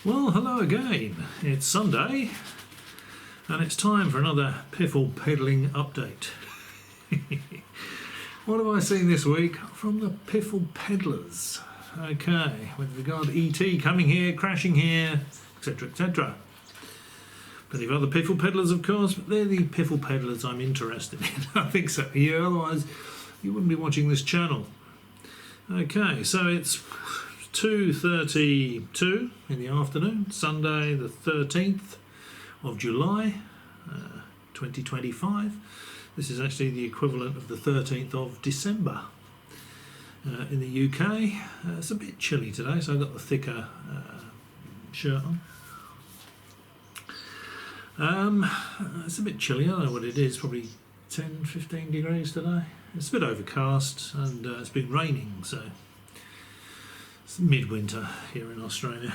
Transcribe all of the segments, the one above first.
Well, hello again. It's Sunday, and it's time for another piffle peddling update. What have I seen this week from the piffle peddlers? Okay, with regard to ET coming here, crashing here, etc., etc. Plenty of other piffle peddlers, of course, but they're the piffle peddlers I'm interested in. I think so. Yeah, otherwise you wouldn't be watching this channel. Okay, so it's 2:32 in the afternoon, Sunday the 13th of July 2025. This is actually the equivalent of the 13th of December in the UK. It's a bit chilly today, so I've got the thicker shirt on. It's a bit chilly, I don't know what it is, probably 10-15 degrees today. It's a bit overcast and it's been raining, so it's midwinter here in Australia,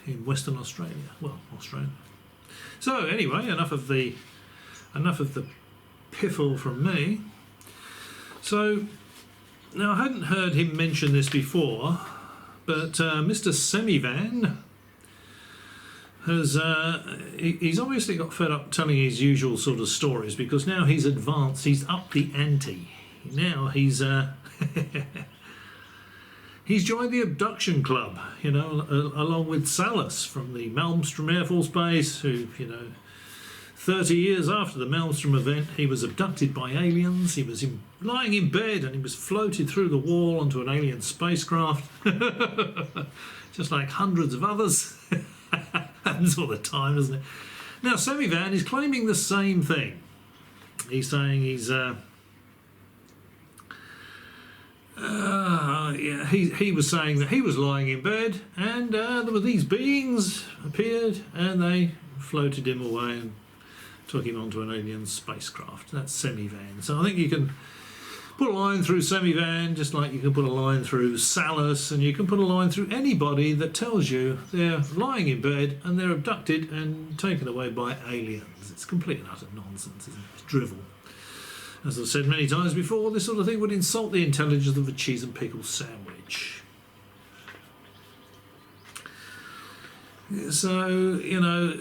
in Western Australia. Well, Australia. So anyway, enough of the piffle from me. So now I hadn't heard him mention this before, but Mr. Semivan has he's obviously got fed up telling his usual sort of stories, because now he's advanced, he's upped the ante. Now he's he's joined the abduction club, you know, along with Salus from the Malmstrom Air Force Base, who, you know, 30 years after the Malmstrom event, he was abducted by aliens. He was lying in bed and he was floated through the wall onto an alien spacecraft, just like hundreds of others. Happens all the time, doesn't it? Now, Semivan is claiming the same thing. He's saying he's he was saying that he was lying in bed and there were these beings appeared and they floated him away and took him onto an alien spacecraft. That's Semivan. So I think you can put a line through Semivan just like you can put a line through Salus, and you can put a line through anybody that tells you they're lying in bed and they're abducted and taken away by aliens. It's complete and utter nonsense, isn't it? It's drivel. As I've said many times before, this sort of thing would insult the intelligence of a cheese and pickle sandwich. So, you know,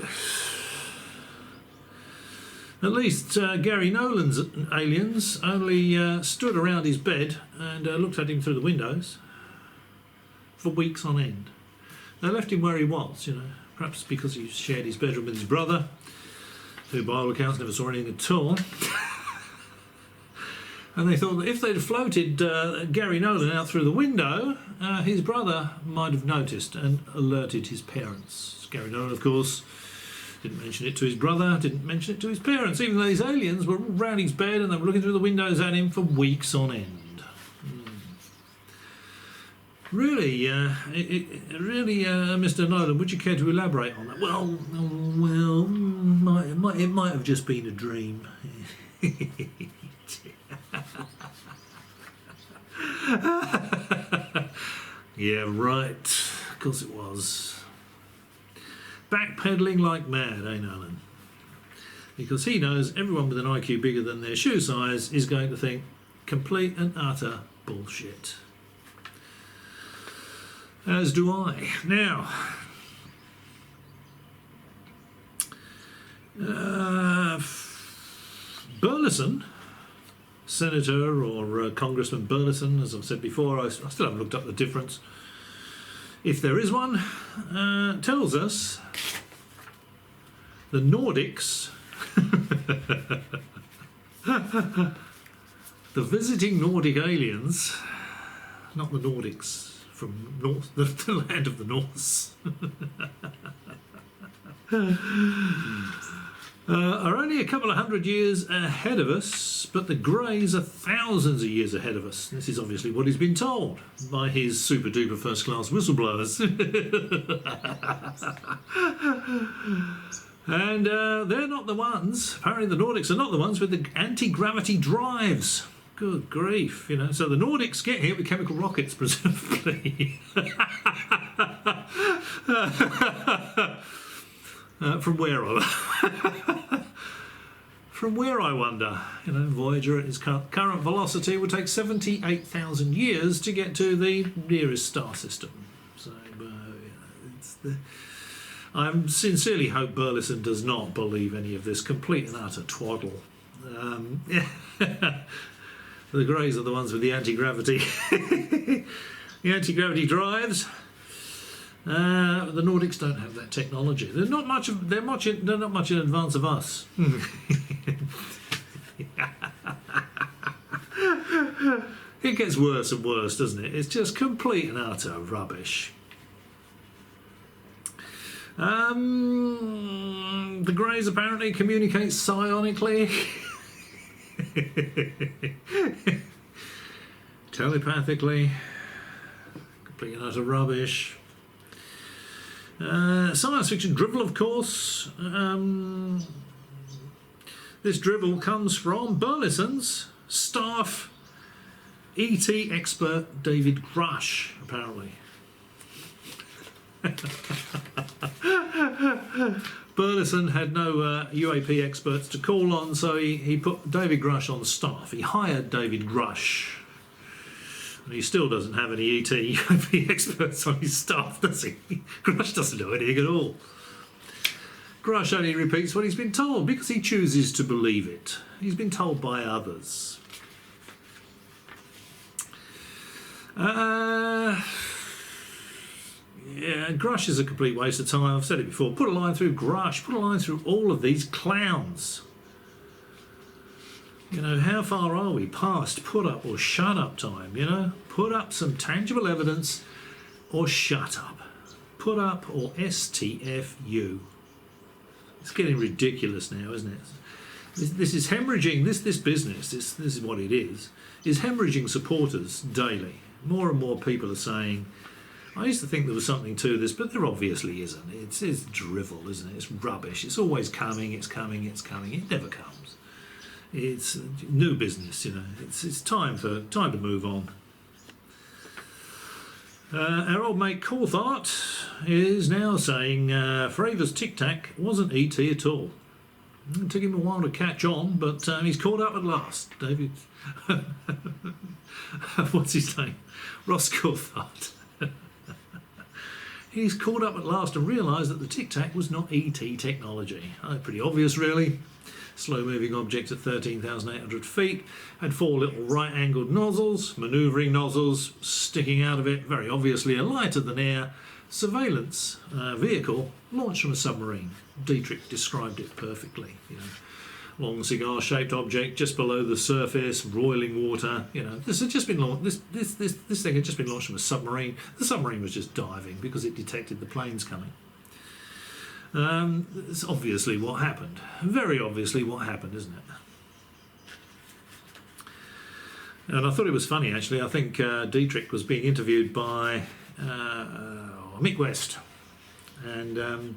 at least Gary Nolan's aliens only stood around his bed and looked at him through the windows for weeks on end. They left him where he was, you know, perhaps because he shared his bedroom with his brother, who by all accounts never saw anything at all. And they thought that if they'd floated Gary Nolan out through the window, his brother might have noticed and alerted his parents. Gary Nolan, of course, didn't mention it to his brother, didn't mention it to his parents, even though these aliens were all round his bed and they were looking through the windows at him for weeks on end. Really, Mr. Nolan, would you care to elaborate on that? Well, it might have just been a dream. Yeah, right. Of course it was. Backpedaling like mad, eh, Nolan? Because he knows everyone with an IQ bigger than their shoe size is going to think complete and utter bullshit. As do I. Now, Burlison, Senator or Congressman Burlison, as I've said before, I still haven't looked up the difference, if there is one, tells us the Nordics, the visiting Nordic aliens, not the Nordics from North, the land of the Norse, are only a couple of hundred years ahead of us, but the Greys are thousands of years ahead of us. This is obviously what he's been told by his super duper first class whistleblowers. And they're not the ones, apparently the Nordics are not the ones with the anti-gravity drives. Good grief, you know. So the Nordics get here with chemical rockets, presumably. From where? From where, I wonder? You know, Voyager at its current velocity would take 78,000 years to get to the nearest star system. So, it's I sincerely hope Burlison does not believe any of this complete and utter twaddle. The Greys are the ones with the anti-gravity, the anti-gravity drives. The Nordics don't have that technology. They're not much in advance of us. It gets worse and worse, doesn't it? It's just complete and utter rubbish. The Greys apparently communicate psionically, telepathically. Complete and utter rubbish. Science fiction drivel, of course. This drivel comes from Burlison's staff ET expert David Grush, apparently. Burlison had no UAP experts to call on, so he put David Grush on staff. He hired David Grush. And he still doesn't have any ET UAP experts on his staff, does he? Grush doesn't know anything at all. Grush only repeats what he's been told because he chooses to believe it. He's been told by others. Yeah, Grush is a complete waste of time. I've said it before. Put a line through Grush. Put a line through all of these clowns. You know, how far are we past put up or shut up time, you know? Put up some tangible evidence or shut up. Put up or STFU. It's getting ridiculous now, isn't it? This is hemorrhaging, this business, this is what it is hemorrhaging supporters daily. More and more people are saying, I used to think there was something to this, but there obviously isn't. It's drivel, isn't it? It's rubbish. It's always coming, it's coming, it's coming. It never comes. It's new business, you know. It's time to move on. Our old mate Coulthart is now saying Fravor's Tic Tac wasn't ET at all. It took him a while to catch on, but he's caught up at last. David, what's his name? Ross Coulthart. He's caught up at last and realised that the Tic Tac was not ET technology. Pretty obvious, really. Slow-moving object at 13,800 feet, had 4 little right-angled nozzles, manoeuvring nozzles sticking out of it, very obviously a lighter-than-air surveillance vehicle launched from a submarine. Dietrich described it perfectly. You know, long cigar-shaped object just below the surface, roiling water. You know, this had just been launched. This thing had just been launched from a submarine. The submarine was just diving because it detected the planes coming. It's obviously what happened. Very obviously what happened, isn't it? And I thought it was funny, actually. I think Dietrich was being interviewed by Mick West. And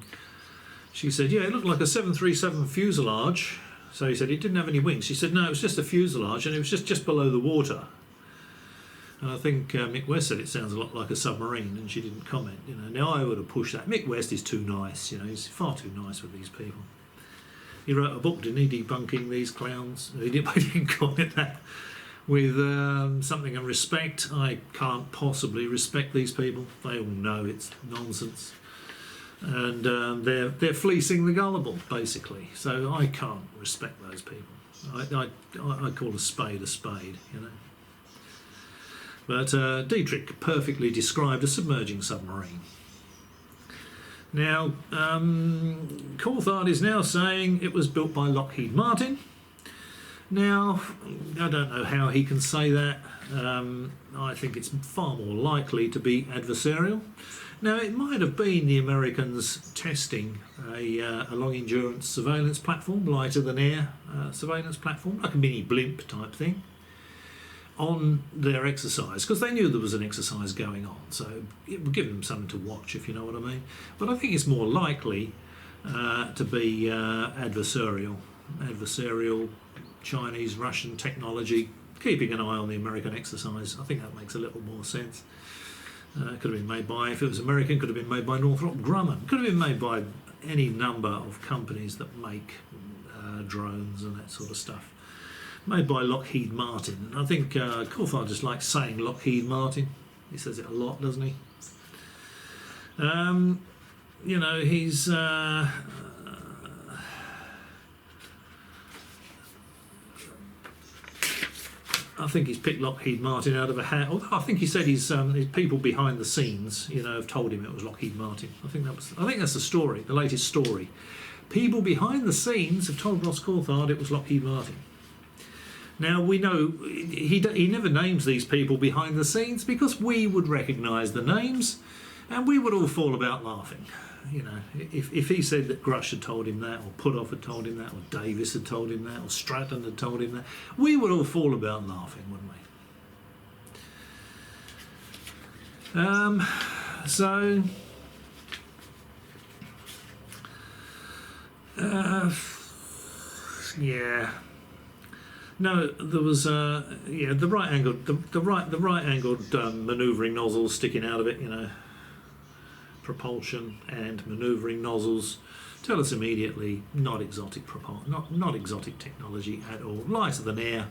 she said, yeah, it looked like a 737 fuselage. So he said, it didn't have any wings. She said, no, it was just a fuselage, and it was just below the water. And I think Mick West said it sounds a lot like a submarine, and she didn't comment. You know, now I would have pushed that. Mick West is too nice. You know, he's far too nice with these people. He wrote a book, didn't he, debunking these clowns? He didn't comment that with something of respect. I can't possibly respect these people. They all know it's nonsense, and they're fleecing the gullible, basically. So I can't respect those people. I call a spade, you know. But Dietrich perfectly described a submerging submarine. Now, Coulthart is now saying it was built by Lockheed Martin. Now, I don't know how he can say that. I think it's far more likely to be adversarial. Now, it might have been the Americans testing a long-endurance surveillance platform, lighter-than-air surveillance platform, like a mini blimp type thing, on their exercise, because they knew there was an exercise going on, so it would give them something to watch, if you know what I mean. But I think it's more likely to be adversarial Chinese, Russian technology, keeping an eye on the American exercise. I think that makes a little more sense. Could have been made by, if it was American, could have been made by Northrop Grumman, could have been made by any number of companies that make drones and that sort of stuff. Made by Lockheed Martin. I think Coulthart just likes saying Lockheed Martin. He says it a lot, doesn't he? you know, he's I think he's picked Lockheed Martin out of a hat. Although I think he said his people behind the scenes, you know, have told him it was Lockheed Martin. I think that's the story, the latest story. People behind the scenes have told Ross Coulthart it was Lockheed Martin. Now we know he never names these people behind the scenes because we would recognise the names, and we would all fall about laughing. You know, if he said that Grush had told him that, or Puthoff had told him that, or Davis had told him that, or Stratton had told him that, we would all fall about laughing, wouldn't we? So, yeah. No, there was the right angled the right angled manoeuvring nozzles sticking out of it, you know. Propulsion and manoeuvring nozzles tell us immediately not exotic not exotic technology at all. Lighter than air.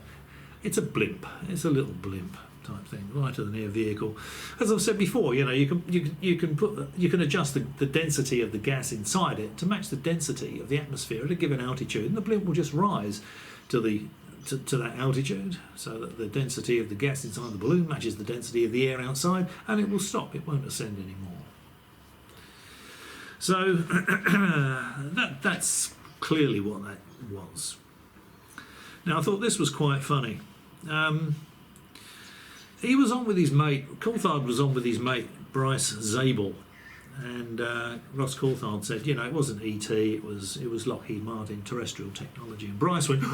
It's a blimp. It's a little blimp type thing. Lighter than air vehicle. As I've said before, you know, you can adjust the density of the gas inside it to match the density of the atmosphere at a given altitude, and the blimp will just rise to that altitude, so that the density of the gas inside the balloon matches the density of the air outside, and it will stop. It won't ascend anymore. So that's clearly what that was. Now I thought this was quite funny. He was on with his mate, Coulthart was on with his mate Bryce Zabel, and Ross Coulthart said, you know, it wasn't ET, it was Lockheed Martin terrestrial technology. And Bryce went,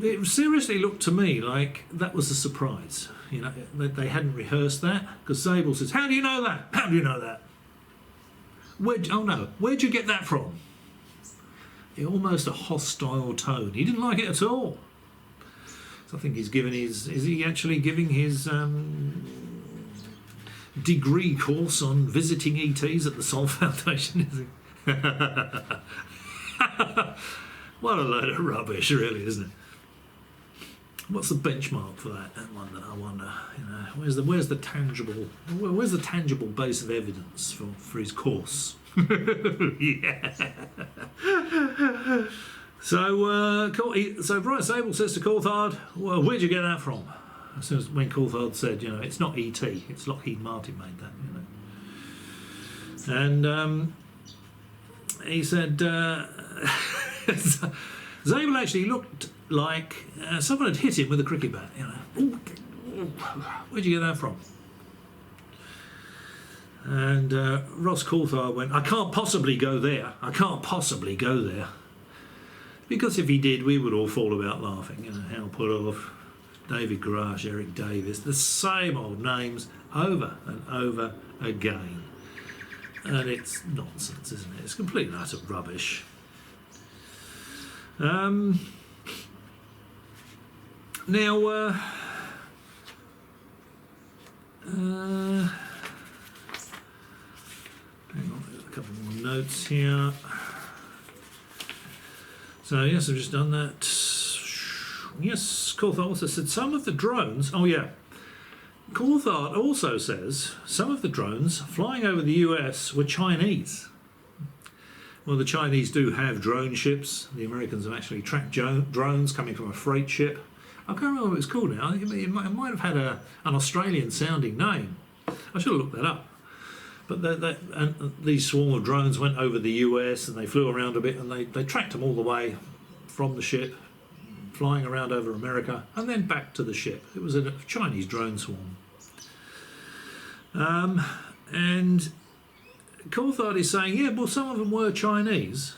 it seriously looked to me like that was a surprise. You know, they hadn't rehearsed that, because Zabel says, how do you know that? How do you know that? Where'd you get that from? Almost a hostile tone. He didn't like it at all. So I think he's given is he actually giving his degree course on visiting ETs at the Sol Foundation, is he? What a load of rubbish, really, isn't it? What's the benchmark for that? I wonder. You know, where's the tangible base of evidence for his course? Yeah. So Bryce Zabel says to Coulthart, "Well, where'd you get that from?" As soon as when Coulthart said, "You know, it's not ET, it's Lockheed Martin made that." You know, and he said Zabel actually looked like someone had hit him with a cricket bat. You know, where'd you get that from? And Ross Coulthart went, "I can't possibly go there. I can't possibly go there." Because if he did, we would all fall about laughing. You know, Hal Puthoff, David Grush, Eric Davis, the same old names over and over again. And it's nonsense, isn't it? It's complete and utter rubbish. Now, hang on, there's a couple more notes here. So yes, I've just done that. Yes, Coulthart also said some of the drones. Oh yeah, Coulthart also says some of the drones flying over the US were Chinese. Well, the Chinese do have drone ships. The Americans have actually tracked drones coming from a freight ship. I can't remember what it's called now. It might have had an Australian-sounding name. I should have looked that up. But these swarm of drones went over the US and they flew around a bit, and they tracked them all the way from the ship, flying around over America, and then back to the ship. It was a Chinese drone swarm. And Coulthart is saying, yeah, well, some of them were Chinese,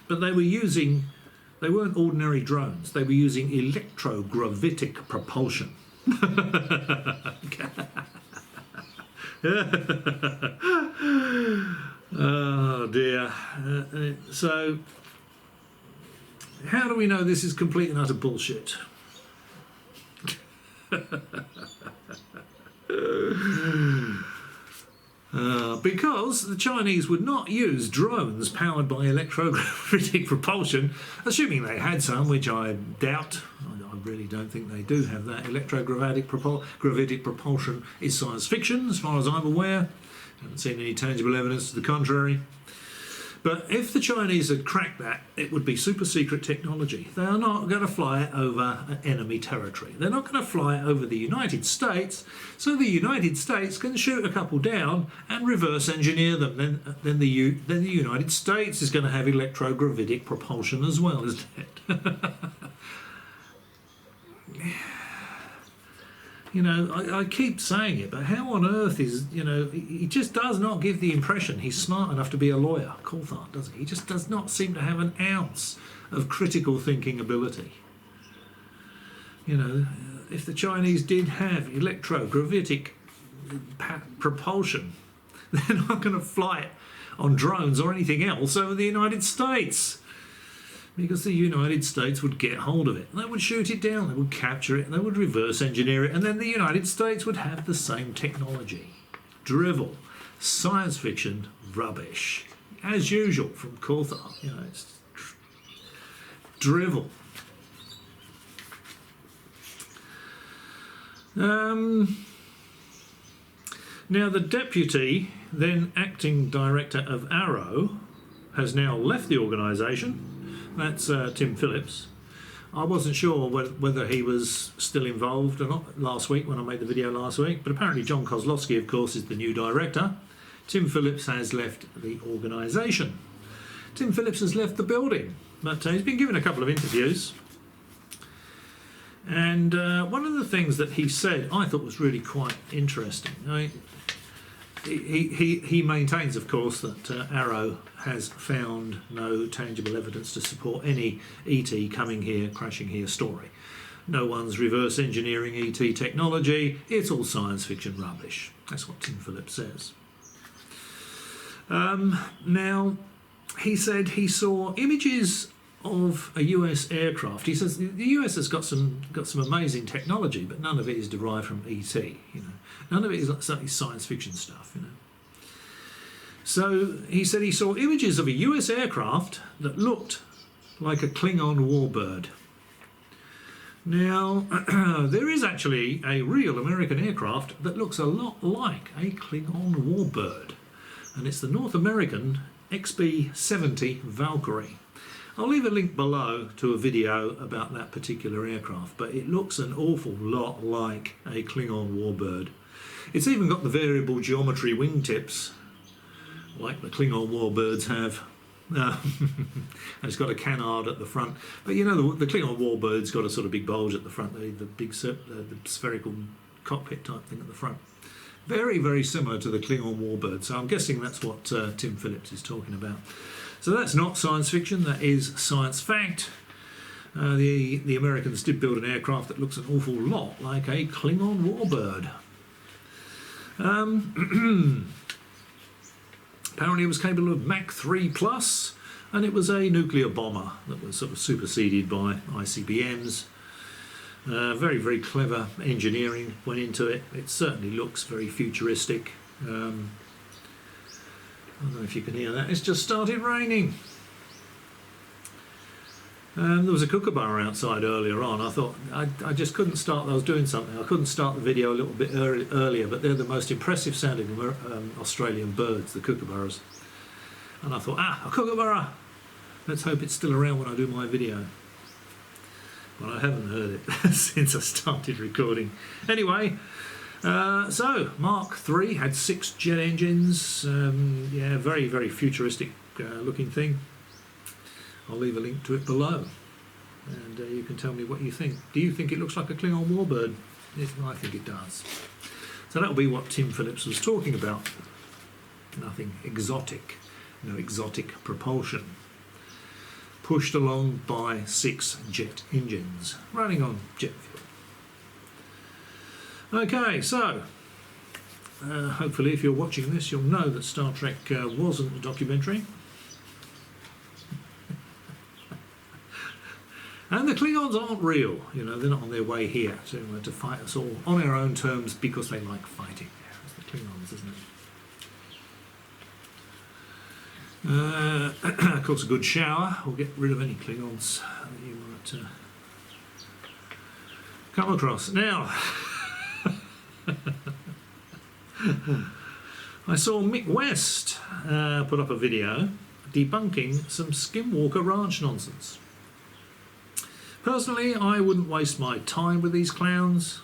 but they weren't ordinary drones. They were using electrogravitic propulsion. Oh dear. So how do we know this is complete and utter bullshit? Because the Chinese would not use drones powered by electrogravitic propulsion, assuming they had some, which I doubt. I really don't think they do have that. Electrogravitic gravitic propulsion is science fiction, as far as I'm aware. Haven't seen any tangible evidence to the contrary. But if the Chinese had cracked that, it would be super secret technology. They are not going to fly it over enemy territory. They're not going to fly it over the United States, so the United States can shoot a couple down and reverse engineer them. Then the United States is going to have electrogravitic propulsion as well, isn't it? You know, I keep saying it, but how on earth is, you know, he just does not give the impression he's smart enough to be a lawyer, Coulthart, does he? He just does not seem to have an ounce of critical thinking ability. You know, if the Chinese did have electrogravitic propulsion, they're not going to fly it on drones or anything else over the United States. Because the United States would get hold of it. They would shoot it down, they would capture it, they would reverse engineer it, and then the United States would have the same technology. Drivel, science fiction, rubbish. As usual from Coulthart, you know, it's drivel. Now the deputy, then acting director of Arrow, has now left the organisation. That's Tim Phillips. I wasn't sure whether he was still involved or not last week when I made the video last week, but apparently John Kozlowski, of course, is the new director. Tim Phillips has left the organisation. Tim Phillips has left the building, but he's been given a couple of interviews. And one of the things that he said I thought was really quite interesting. He maintains, of course, that Arrow has found no tangible evidence to support any ET coming here, crashing here story. No one's reverse engineering ET technology. It's all science fiction rubbish. That's what Tim Phillips says. Now, he said he saw images of a US aircraft. He says the US has got some amazing technology, but none of it is derived from ET. You know, none of it is certainly science fiction stuff. You know. So he said he saw images of a US aircraft that looked like a Klingon warbird. Now, there is actually a real American aircraft that looks a lot like a Klingon warbird, and it's the North American XB-70 Valkyrie. I'll leave a link below to a video about that particular aircraft, but it looks an awful lot like a Klingon warbird. It's even got the variable geometry wingtips, like the Klingon warbirds have. And it's got a canard at the front. But you know, the Klingon warbird's got a sort of big bulge at the front, the big the spherical cockpit type thing at the front. Very, very similar to the Klingon warbird. So I'm guessing that's what Tim Phillips is talking about. So that's not science fiction, that is science fact. The Americans did build an aircraft that looks an awful lot like a Klingon warbird. Apparently it was capable of Mach 3+, and it was a nuclear bomber that was sort of superseded by ICBMs. Very, very clever engineering went into it. It certainly looks very futuristic. I don't know if you can hear that. It's just started raining. There was a kookaburra outside earlier on. I thought I just couldn't start. I was doing something. I couldn't start the video a little bit earlier, but they're the most impressive sounding Australian birds, the kookaburras. And I thought, a kookaburra. Let's hope it's still around when I do my video. But I haven't heard it since I started recording. Anyway. So, Mark III had 6 jet engines. Yeah, very, very futuristic looking thing. I'll leave a link to it below, and you can tell me what you think. Do you think it looks like a Klingon warbird? I think it does. So that'll be what Tim Phillips was talking about. Nothing exotic, no exotic propulsion. Pushed along by 6 jet engines, running on jet fuel. Okay, so hopefully if you're watching this, you'll know that Star Trek wasn't a documentary. And the Klingons aren't real, you know, they're not on their way here to fight us all on our own terms because they like fighting. Yeah, it's the Klingons, isn't it? Of course, a good shower will get rid of any Klingons that you might come across. Now, I saw Mick West put up a video debunking some Skinwalker Ranch nonsense. Personally, I wouldn't waste my time with these clowns.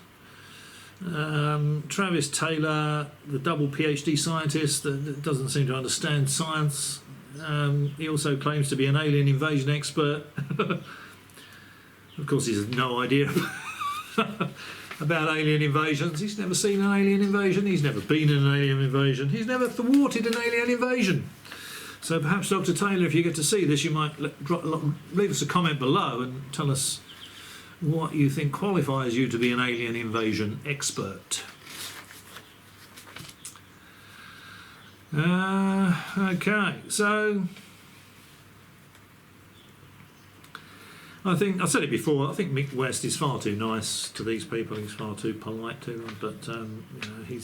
Travis Taylor, the double PhD scientist that doesn't seem to understand science, he also claims to be an alien invasion expert. Of course, he has no idea about alien invasions. He's never seen an alien invasion. He's never been in an alien invasion. He's never thwarted an alien invasion. So perhaps, Dr. Taylor, if you get to see this, you might leave us a comment below and tell us what you think qualifies you to be an alien invasion expert. Okay, so I think, I said it before, I think Mick West is far too nice to these people. He's far too polite to them, but you know, he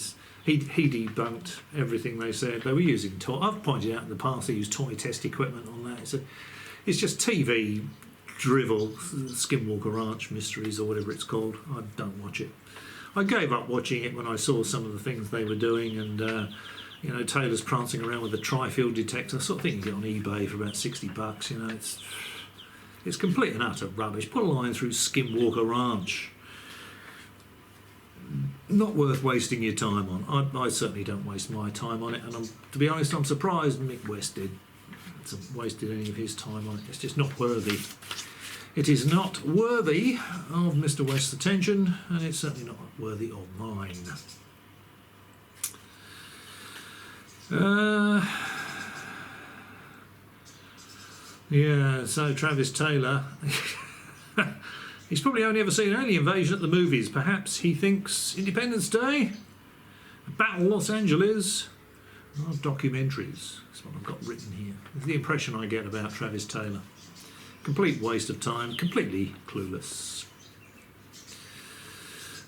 debunked everything they said. They were using toy. I've pointed out in the past they use toy test equipment on that. It's just TV drivel, Skinwalker Ranch Mysteries or whatever it's called. I don't watch it. I gave up watching it when I saw some of the things they were doing, and you know, Taylor's prancing around with a tri-field detector. I sort of think you get on eBay for about $60. You know, it's complete and utter rubbish. Put a line through Skinwalker Ranch. Not worth wasting your time on. I certainly don't waste my time on it, and to be honest, I'm surprised Mick West hasn't wasted any of his time on it. It's just not worthy. It is not worthy of Mr. West's attention, and it's certainly not worthy of mine. Yeah, so Travis Taylor, he's probably only ever seen Alien Invasion at the movies. Perhaps he thinks Independence Day, Battle Los Angeles, are documentaries. That's what I've got written here. It's the impression I get about Travis Taylor. Complete waste of time, completely clueless.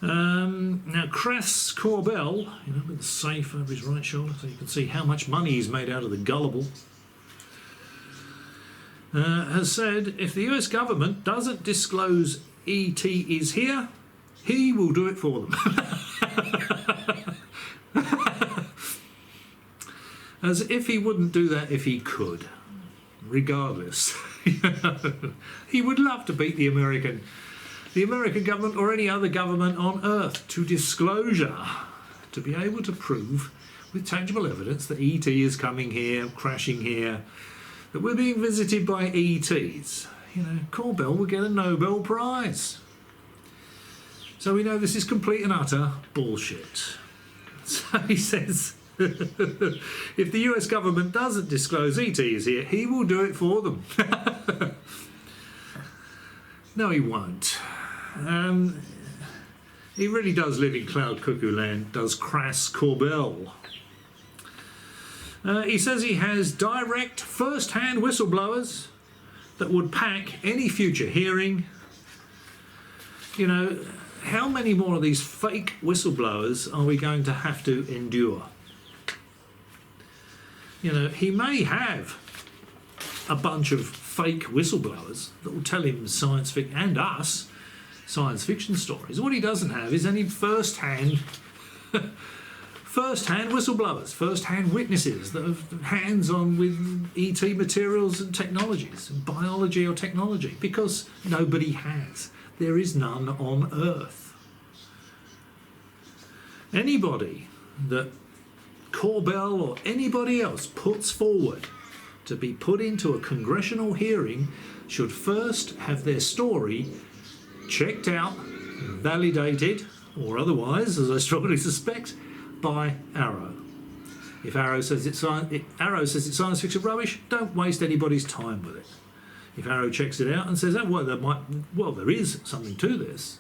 Now, Chris Corbell, you know, with the safe over his right shoulder, so you can see how much money he's made out of the gullible, has said if the US government doesn't disclose ET is here, he will do it for them. As if he wouldn't do that if he could, regardless. He would love to beat the American government or any other government on earth to disclosure, to be able to prove with tangible evidence that ET is coming here, crashing here, that we're being visited by ETs. You know, Corbell will get a Nobel Prize. So we know this is complete and utter bullshit. So he says, if the US government doesn't disclose ET is here, he will do it for them. No, he won't. He really does live in cloud cuckoo land, does Crass Corbell. He says he has direct first-hand whistleblowers that would pack any future hearing. You know, how many more of these fake whistleblowers are we going to have to endure? You know, he may have a bunch of fake whistleblowers that will tell him science fiction, and us, science fiction stories. What he doesn't have is any first-hand whistleblowers, first-hand witnesses that have hands-on with ET materials and technologies, and biology or technology, because nobody has. There is none on Earth. Anybody that Corbell or anybody else puts forward to be put into a congressional hearing should first have their story checked out, validated, or otherwise, as I strongly suspect, by Arrow. If Arrow says it's science fiction rubbish, don't waste anybody's time with it. If Arrow checks it out and says, oh, well, there is something to this,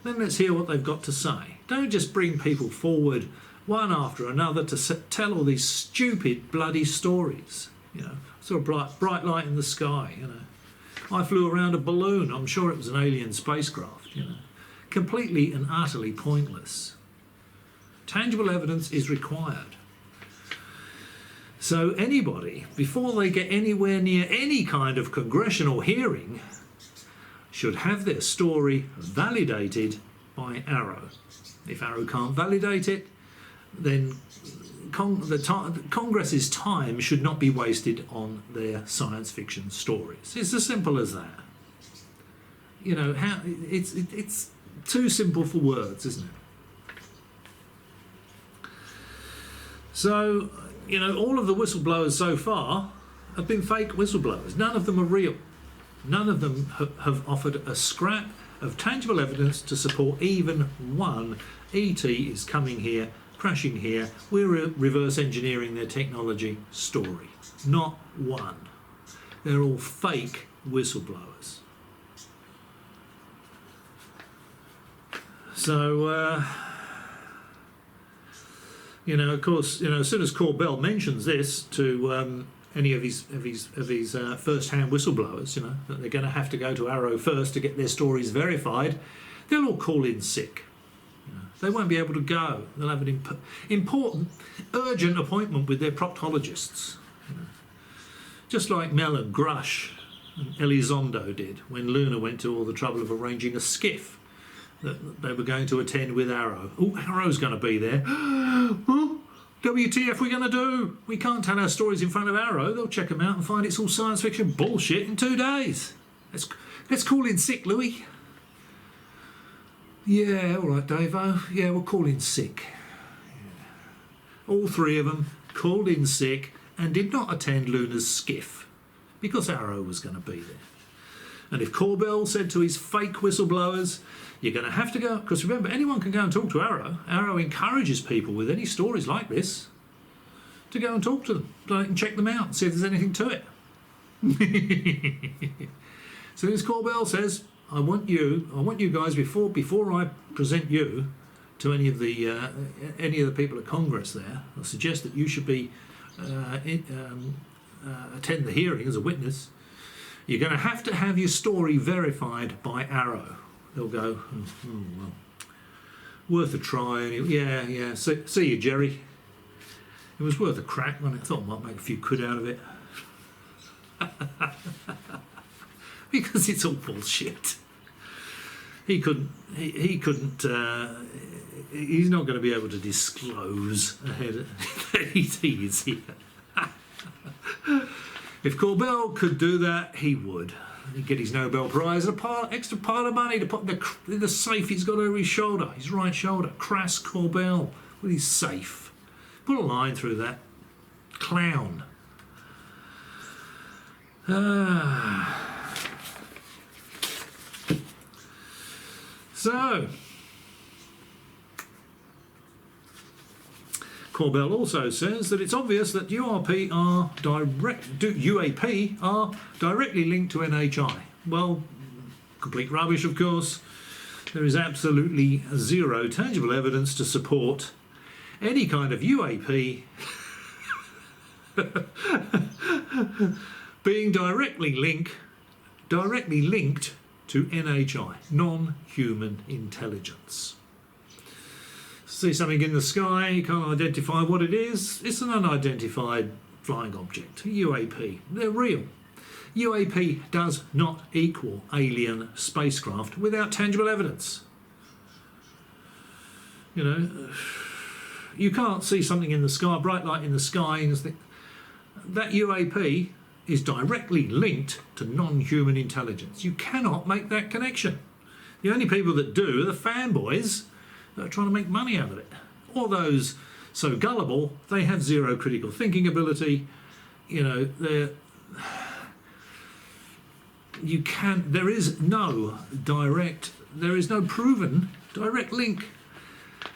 then let's hear what they've got to say. Don't just bring people forward one after another to tell all these stupid bloody stories. You know, sort of bright light in the sky. You know, I flew around a balloon. I'm sure it was an alien spacecraft. You know, completely and utterly pointless. Tangible evidence is required. So anybody, before they get anywhere near any kind of congressional hearing, should have their story validated by Arrow. If Arrow can't validate it, then Congress's time should not be wasted on their science fiction stories. It's as simple as that. You know, it's too simple for words, isn't it? So, you know, all of the whistleblowers so far have been fake whistleblowers. None of them are real. None of them have offered a scrap of tangible evidence to support even one ET is coming here, crashing here, we're reverse engineering their technology story. Not one. They're all fake whistleblowers. So, you know, of course, you know, as soon as Corbell mentions this to any of his first-hand whistleblowers, you know, that they're going to have to go to Arrow first to get their stories verified, they'll all call in sick. You know, they won't be able to go. They'll have an important, urgent appointment with their proctologists. You know. Just like Mel and Grush and Elizondo did when Luna went to all the trouble of arranging a skiff that they were going to attend with Arrow. Oh, Arrow's going to be there. Oh, WTF we going to do? We can't tell our stories in front of Arrow. They'll check them out and find it's all science fiction bullshit in 2 days. Let's call in sick, Louis. Yeah, all right, Davo. Yeah, we'll call in sick. Yeah. All three of them called in sick and did not attend Luna's skiff because Arrow was going to be there. And if Corbell said to his fake whistleblowers, you're going to have to go, because remember, anyone can go and talk to Arrow. Arrow encourages people with any stories like this to go and talk to them, so they can check them out and see if there's anything to it. So as Corbell says, I want you guys before I present you to any of the people at Congress there, I suggest that you should be attend the hearing as a witness. You're going to have your story verified by Arrow. They'll go, well, worth a try. Yeah. See you, Jerry. It was worth a crack, wasn't it? I thought I might make a few quid out of it. Because it's all bullshit. He's not going to be able to disclose ahead that he is here. If Corbell could do that, he would. He'd get his Nobel Prize and extra pile of money to put in the safe he's got over his shoulder, his right shoulder. Crass Corbell with his safe. Put a line through that. Clown. So, Corbell also says that it's obvious that UAP are directly linked to NHI. Well, complete rubbish, of course. There is absolutely zero tangible evidence to support any kind of UAP being directly linked to NHI, non-human intelligence. See something in the sky, you can't identify what it is. It's an unidentified flying object, UAP. They're real. UAP does not equal alien spacecraft without tangible evidence. You know, you can't see something in the sky, bright light in the sky, and think that UAP is directly linked to non-human intelligence. You cannot make that connection. The only people that do are the fanboys that are trying to make money out of it. Or those so gullible, they have zero critical thinking ability. You know, there is no proven direct link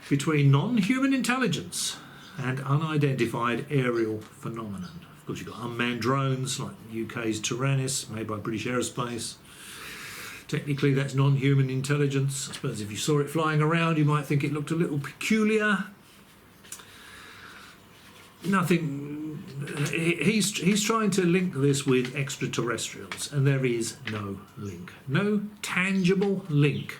between non-human intelligence and unidentified aerial phenomenon. Of course, you've got unmanned drones like the UK's Tyrannus, made by British Aerospace. Technically, that's non-human intelligence. I suppose if you saw it flying around, you might think it looked a little peculiar. Nothing. He's trying to link this with extraterrestrials, and there is no link. No tangible link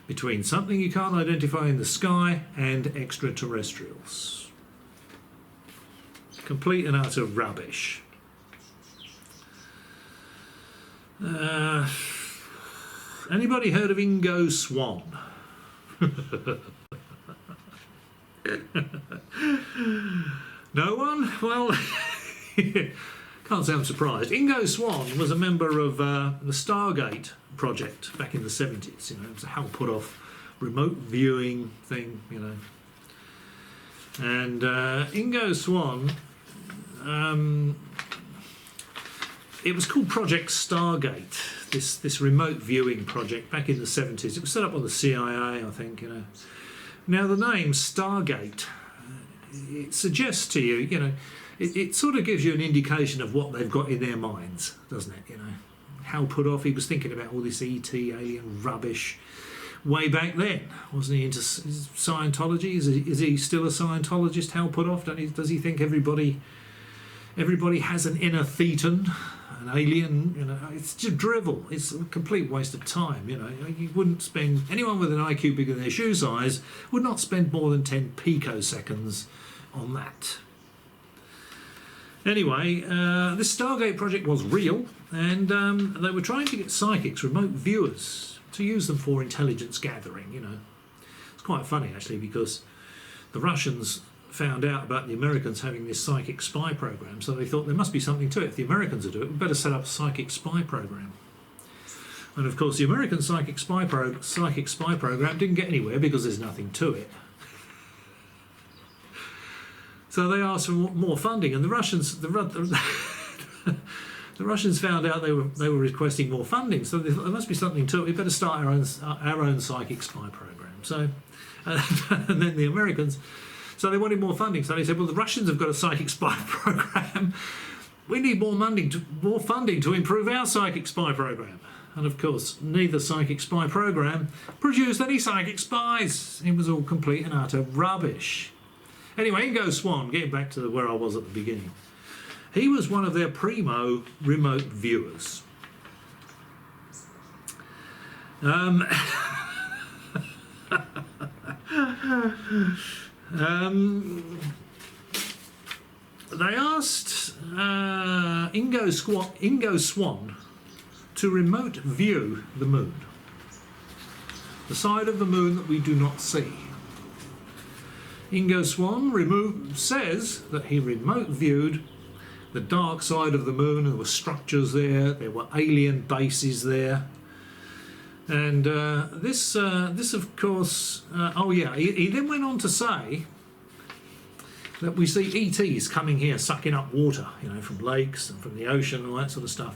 between something you can't identify in the sky and extraterrestrials. Complete and utter rubbish. Anybody heard of Ingo Swann? No one? Well, can't say I'm surprised. Ingo Swann was a member of the Stargate project back in the 70s. It was a Hal Puthoff remote viewing thing, And Ingo Swann, it was called Project Stargate, this remote viewing project back in the 70s. It was set up by the CIA, I think, Now, the name Stargate, it suggests to you, it sort of gives you an indication of what they've got in their minds, doesn't it? Hal Puthoff, he was thinking about all this ET alien rubbish way back then. Wasn't he into Scientology? Is he still a Scientologist, Hal Puthoff? Does he think everybody has an inner thetan, an alien? It's just drivel. It's a complete waste of time. You wouldn't spend, anyone with an IQ bigger than their shoe size would not spend more than 10 picoseconds on that. Anyway, this Stargate project was real, and they were trying to get psychics, remote viewers, to use them for intelligence gathering. It's quite funny, actually, because the Russians found out about the Americans having this psychic spy program, so they thought there must be something to it. If the Americans are doing it, we better set up a psychic spy program. And of course, the American psychic spy program didn't get anywhere because there's nothing to it. So they asked for more funding, and the Russians, the Russians found out they were requesting more funding. So they thought there must be something to it. We better start our own psychic spy program. So, and then the Americans, so they wanted more funding. So they said, well, the Russians have got a psychic spy program. We need more funding to improve our psychic spy program. And of course, neither psychic spy program produced any psychic spies. It was all complete and utter rubbish. Anyway, Ingo Swann, getting back to where I was at the beginning, he was one of their primo remote viewers. They asked Ingo Swann to remote view the moon, the side of the moon that we do not see. Ingo Swann says that he remote viewed the dark side of the moon. There were structures there were alien bases there, and this of course, he then went on to say that we see ETs coming here sucking up water, from lakes and from the ocean and all that sort of stuff,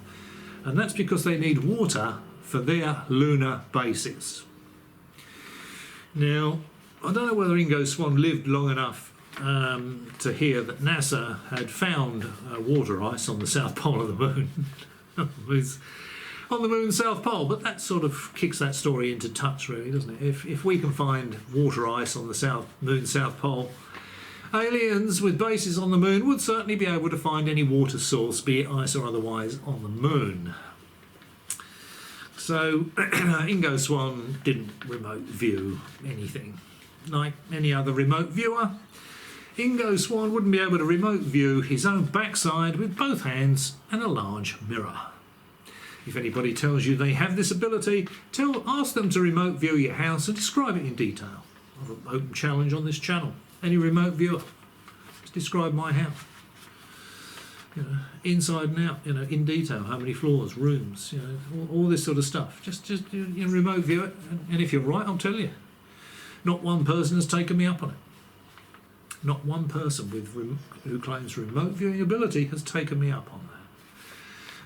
and that's because they need water for their lunar bases. Now, I don't know whether Ingo Swann lived long enough to hear that NASA had found water ice on the south pole of the moon. On the moon's south pole, but that sort of kicks that story into touch, really, doesn't it? If we can find water ice on the moon's south pole, aliens with bases on the moon would certainly be able to find any water source, be it ice or otherwise, on the moon. So Ingo Swann didn't remote view anything. Like any other remote viewer, Ingo Swann wouldn't be able to remote view his own backside with both hands and a large mirror. If anybody tells you they have this ability, ask them to remote view your house and describe it in detail. I've an open challenge on this channel. Any remote viewer, just describe my house. Inside and out, in detail, how many floors, rooms, all this sort of stuff. Just remote view it, and if you're right, I'll tell you. Not one person has taken me up on it. Not one person who claims remote viewing ability has taken me up on that.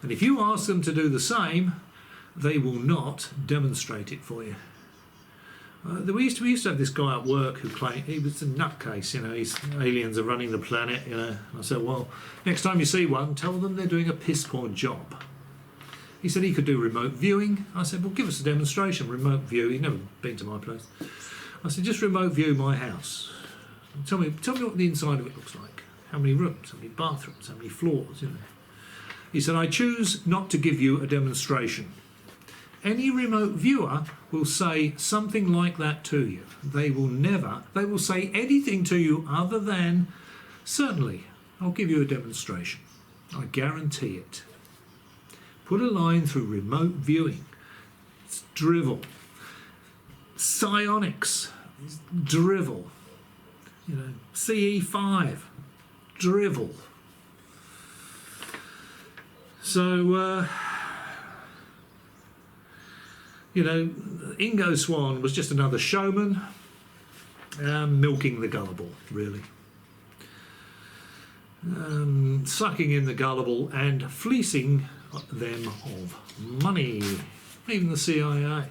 And if you ask them to do the same, they will not demonstrate it for you. We used to have this guy at work who claimed he was a nutcase. His aliens are running the planet. And I said, well, next time you see one, tell them they're doing a piss poor job. He said he could do remote viewing. I said, well, give us a demonstration. Remote view. He'd never been to my place. I said, just remote view my house. Tell me what the inside of it looks like. How many rooms, how many bathrooms, how many floors, He said, I choose not to give you a demonstration. Any remote viewer will say something like that to you. They will say anything to you other than, certainly, I'll give you a demonstration. I guarantee it. Put a line through remote viewing. It's drivel. psionics, drivel. You know, CE5, drivel. So, you know, Ingo Swan was just another showman, milking the gullible, really. Sucking in the gullible and fleecing them of money. Even the CIA,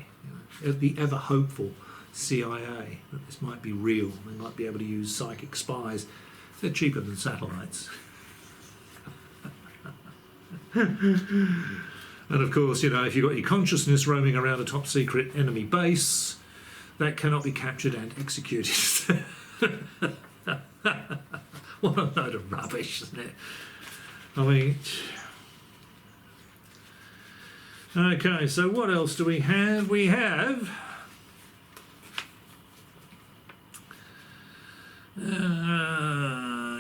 you know, the ever hopeful CIA, that this might be real. They might be able to use psychic spies. They're cheaper than satellites. And of course, you know, if you've got your consciousness roaming around a top secret enemy base, that cannot be captured and executed. What a load of rubbish, isn't it? I mean... Okay, so what else do we have? We have...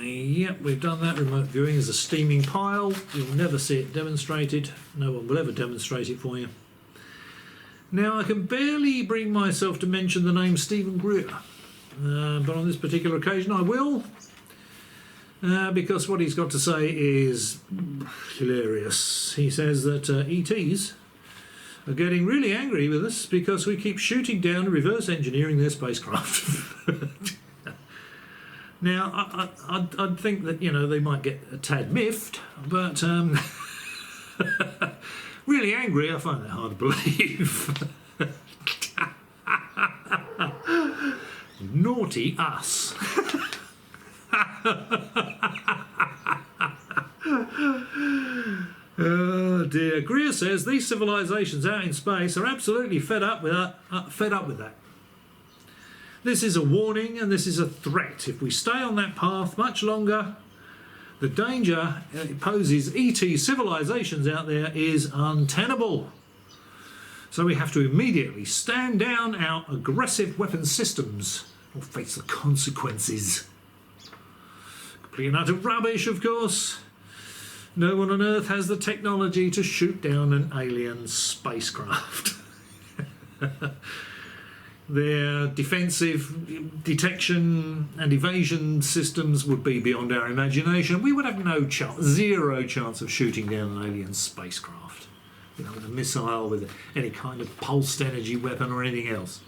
Yep, we've done that. Remote viewing is a steaming pile. You'll never see it demonstrated. No one will ever demonstrate it for you. Now, I can barely bring myself to mention the name Stephen Greer, but on this particular occasion I will, because what he's got to say is hilarious. He says that ETs are getting really angry with us because we keep shooting down and reverse engineering their spacecraft. Now, I'd think that, you know, they might get a tad miffed, but really angry, I find that hard to believe. Naughty us. Oh dear. Greer says these civilizations out in space are absolutely fed up with that. This is a warning and this is a threat. If we stay on that path much longer, the danger it poses ET civilizations out there is untenable. So we have to immediately stand down our aggressive weapons systems or face the consequences. Complete and utter rubbish, of course. No one on Earth has the technology to shoot down an alien spacecraft. Their defensive detection and evasion systems would be beyond our imagination. We would have no chance, zero chance of shooting down an alien spacecraft, you know, with a missile, with any kind of pulsed energy weapon or anything else.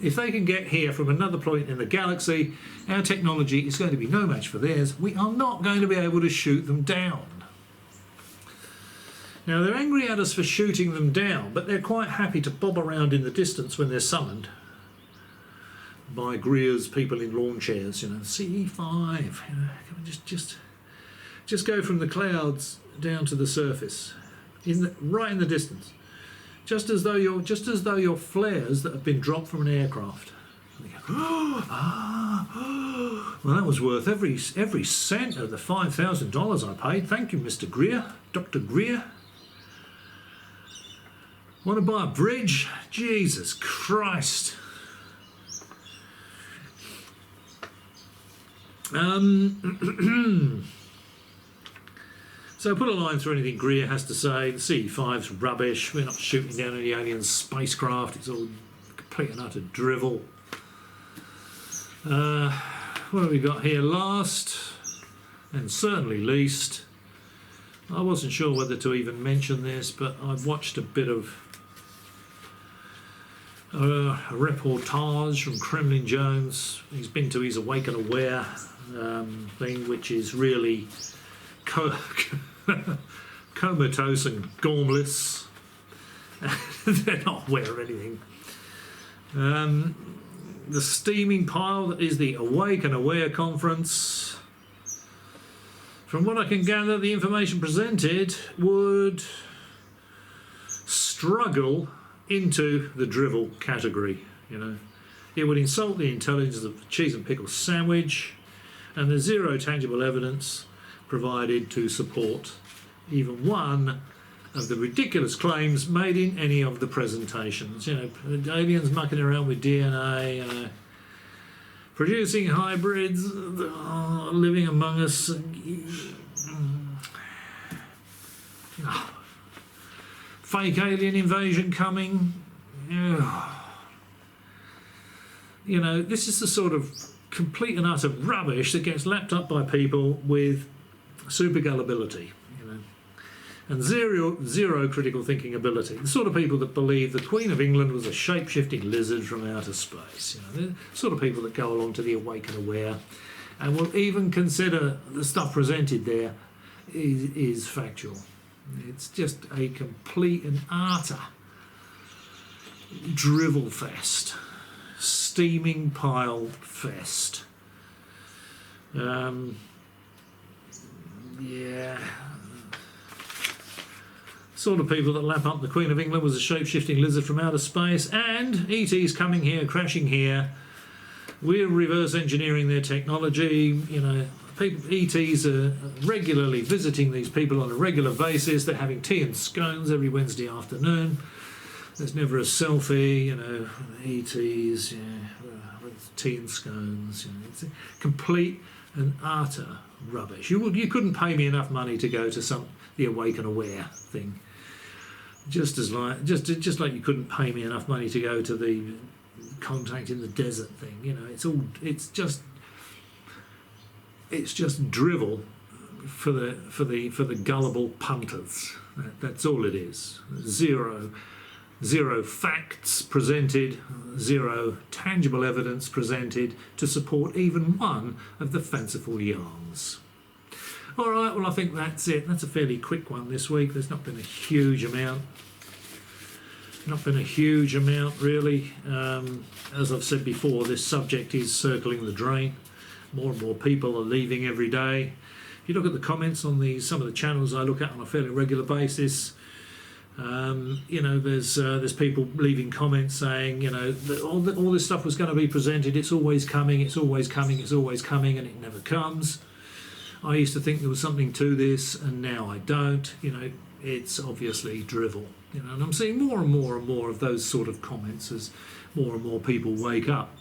If they can get here from another point in the galaxy, our technology is going to be no match for theirs. We are not going to be able to shoot them down. Now, they're angry at us for shooting them down, but they're quite happy to bob around in the distance when they're summoned by Greer's people in lawn chairs, you know, CE5, you know, just go from the clouds down to the surface, right in the distance, just as though you're flares that have been dropped from an aircraft. And they go, well, that was worth every cent of the $5,000 I paid. Thank you, Mr. Greer, Dr. Greer. Want to buy a bridge? Jesus Christ. So put a line through anything Greer has to say. The CE5's rubbish. We're not shooting down any alien spacecraft. It's all complete and utter drivel. What have we got here? Last, and certainly least, I wasn't sure whether to even mention this, but I've watched a bit of a reportage from Kremlin Jones. He's been to his Awake and Aware thing, which is really comatose and gormless. They're not aware of anything. The steaming pile that is the Awake and Aware conference. From what I can gather, the information presented would struggle into the drivel category, you know. It would insult the intelligence of the cheese and pickle sandwich, and there's zero tangible evidence provided to support even one of the ridiculous claims made in any of the presentations. You know, aliens mucking around with DNA, producing hybrids, living among us. Fake alien invasion coming. You know, this is the sort of complete and utter rubbish that gets lapped up by people with super gullibility, you know, and zero critical thinking ability. The sort of people that believe the Queen of England was a shape-shifting lizard from outer space. You know, they're the sort of people that go along to the awake and aware and will even consider the stuff presented there is factual. It's just a complete and utter drivel fest, steaming pile fest. Yeah, sort of people that lap up the Queen of England was a shape-shifting lizard from outer space, and ET's coming here, crashing here. We're reverse engineering their technology. You know, ETs are regularly visiting these people on a regular basis. They're having tea and scones every Wednesday afternoon. There's never a selfie, you know, ETs, with tea and scones. You know, it's a complete and utter rubbish. You couldn't pay me enough money to go to the Awake and Aware thing. Just like you couldn't pay me enough money to go to the Contact in the Desert thing. You know, it's just drivel for the gullible punters. That's all it is. Zero facts presented, zero tangible evidence presented to support even one of the fanciful yarns. All right, well, I think that's it. That's a fairly quick one this week. There's not been a huge amount. Really. As I've said before, this subject is circling the drain. More and more people are leaving every day. If you look at the comments on some of the channels I look at on a fairly regular basis, you know, there's people leaving comments saying, you know, that all this stuff was going to be presented. It's always coming, and it never comes. I used to think there was something to this, and now I don't. You know, it's obviously drivel. You know, and I'm seeing more and more of those sort of comments as more and more people wake up.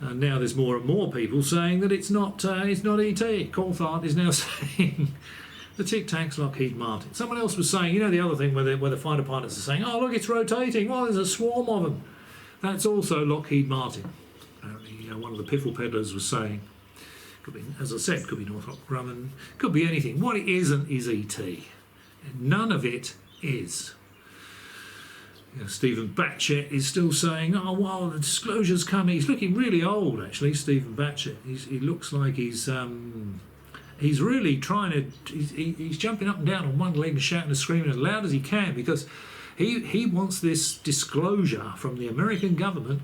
And now there's more and more people saying that it's not ET. Coulthart is now saying the Tic Tac's Lockheed Martin. Someone else was saying, you know, the other thing where the fighter pilots are saying, oh, look, it's rotating. Well, there's a swarm of them. That's also Lockheed Martin. Apparently, you know, one of the piffle peddlers was saying. Could be, as I said, could be Northrop Grumman, could be anything. What it isn't is ET. None of it is. You know, Stephen Batchett is still saying, oh, well, the disclosure's coming. He's looking really old, actually, Stephen Batchett. He looks like he's really trying to... He's jumping up and down on one leg and shouting and screaming as loud as he can because he wants this disclosure from the American government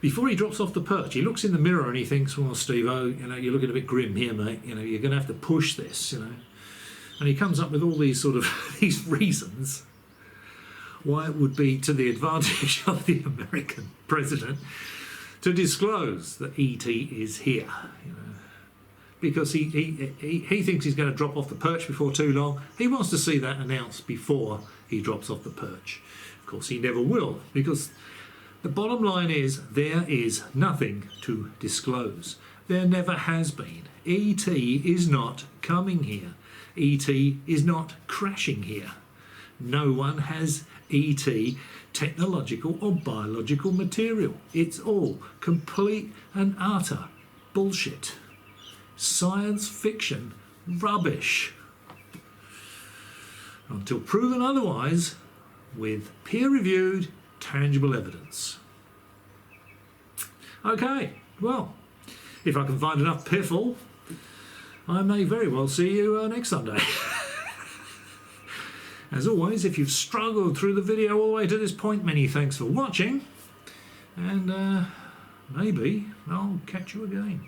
before he drops off the perch. He looks in the mirror and he thinks, well, Steve-o, you know, you're looking a bit grim here, mate. You know, you're going to have to push this, you know. And he comes up with all these sort of these reasons why it would be to the advantage of the American president to disclose that ET is here, you know, because he thinks he's going to drop off the perch before too long. He wants to see that announced before he drops off the perch. Of course, he never will, because the bottom line is there is nothing to disclose. There never has been. ET is not coming here. ET is not crashing here. No one has ET technological or biological material. It's all complete and utter bullshit. Science fiction rubbish. Until proven otherwise with peer-reviewed tangible evidence. Okay, well, if I can find enough piffle, I may very well see you next Sunday. As always, if you've struggled through the video all the way to this point, many thanks for watching, and maybe I'll catch you again.